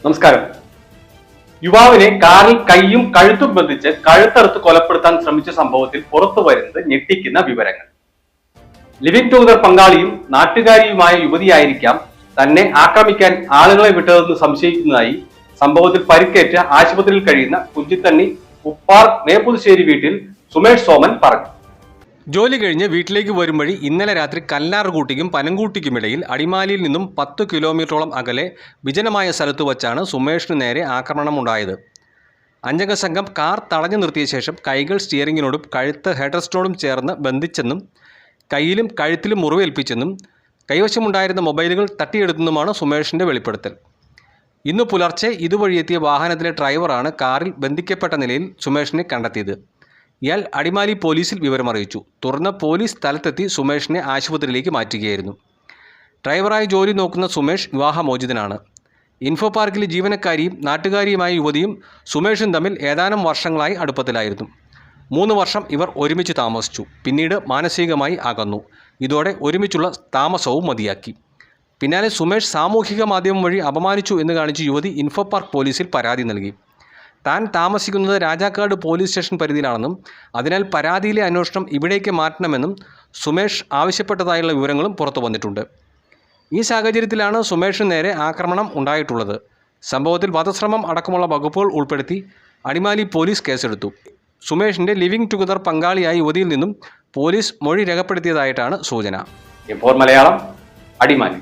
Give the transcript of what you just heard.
നമസ്കാരം. യുവാവിനെ കാറിൽ കൈയും കഴുത്തും ബന്ധിച്ച് കഴുത്തറുത്ത് കൊലപ്പെടുത്താൻ ശ്രമിച്ച സംഭവത്തിൽ പുറത്തു വരുന്നത് ഞെട്ടിക്കുന്ന വിവരങ്ങൾ. ലിവിംഗ് ടുഗദർ പങ്കാളിയും നാട്ടുകാരിയുമായ യുവതിയായിരിക്കാം തന്നെ ആക്രമിക്കാൻ ആളുകളെ വിട്ടതെന്ന് സംശയിക്കുന്നതായി സംഭവത്തിൽ പരിക്കേറ്റ് ആശുപത്രിയിൽ കഴിയുന്ന കുഞ്ചിത്തണ്ണി ഉപ്പാർ മേപ്പുതുശ്ശേരി വീട്ടിൽ സുമേഷ് സോമൻ പറഞ്ഞു. ജോലി കഴിഞ്ഞ് വീട്ടിലേക്ക് വരും വഴി ഇന്നലെ രാത്രി കല്ലാർകൂട്ടിക്കും പനങ്കൂട്ടിക്കുമിടയിൽ അടിമാലിയിൽ നിന്നും 10 കിലോമീറ്ററോളം അകലെ വിജനമായ സ്ഥലത്ത് വച്ചാണ് സുമേഷിന് നേരെ ആക്രമണമുണ്ടായത്. അഞ്ചംഗ സംഘം കാർ തടഞ്ഞു നിർത്തിയ ശേഷം കൈകൾ സ്റ്റിയറിങ്ങിനോടും കഴുത്ത് ഹെഡ്റെസ്റ്റോടും ചേർന്ന് ബന്ധിച്ചെന്നും കയ്യിലും കഴുത്തിലും മുറിവേൽപ്പിച്ചെന്നും കൈവശമുണ്ടായിരുന്ന മൊബൈലുകൾ തട്ടിയെടുത്തെന്നുമാണ് സുമേഷിൻ്റെ വെളിപ്പെടുത്തൽ. ഇന്നു പുലർച്ചെ ഇതുവഴിയെത്തിയ വാഹനത്തിലെ ഡ്രൈവറാണ് കാറിൽ ബന്ധിക്കപ്പെട്ട നിലയിൽ സുമേഷിനെ കണ്ടെത്തിയത്. ഇയാൾ അടിമാലി പോലീസിൽ വിവരമറിയിച്ചു. തുടർന്ന് പോലീസ് സ്ഥലത്തെത്തി സുമേഷിനെ ആശുപത്രിയിലേക്ക് മാറ്റുകയായിരുന്നു. ഡ്രൈവറായി ജോലി നോക്കുന്ന സുമേഷ് വിവാഹമോചിതനാണ്. ഇൻഫോ പാർക്കിലെ ജീവനക്കാരിയും നാട്ടുകാരിയുമായ യുവതിയും സുമേഷും തമ്മിൽ ഏതാനും വർഷങ്ങളായി അടുപ്പത്തിലായിരുന്നു. 3 വർഷം ഇവർ ഒരുമിച്ച് താമസിച്ചു. പിന്നീട് മാനസികമായി അകന്നു. ഇതോടെ ഒരുമിച്ചുള്ള താമസവും മതിയാക്കി. പിന്നാലെ സുമേഷ് സാമൂഹിക മാധ്യമം വഴി അപമാനിച്ചു എന്ന് കാണിച്ച് യുവതി ഇൻഫോ പാർക്ക് പോലീസിൽ പരാതി നൽകി. താൻ താമസിക്കുന്നത് രാജാക്കാട് പോലീസ് സ്റ്റേഷൻ പരിധിയിലാണെന്നും അതിനാൽ പരാതിയിലെ അന്വേഷണം ഇവിടേക്ക് മാറ്റണമെന്നും സുമേഷ് ആവശ്യപ്പെട്ടതായുള്ള വിവരങ്ങളും പുറത്തു വന്നിട്ടുണ്ട്. ഈ സാഹചര്യത്തിലാണ് സുമേഷിന് നേരെ ആക്രമണം ഉണ്ടായിട്ടുള്ളത്. സംഭവത്തിൽ വധശ്രമം അടക്കമുള്ള വകുപ്പുകൾ ഉൾപ്പെടുത്തി അടിമാലി പോലീസ് കേസെടുത്തു. സുമേഷിൻ്റെ ലിവിംഗ് ടുഗദർ പങ്കാളിയായ യുവതിയിൽ നിന്നും പോലീസ് മൊഴി രേഖപ്പെടുത്തിയതായിട്ടാണ് സൂചന. എപ്പോൾ മലയാളം, അടിമാലി.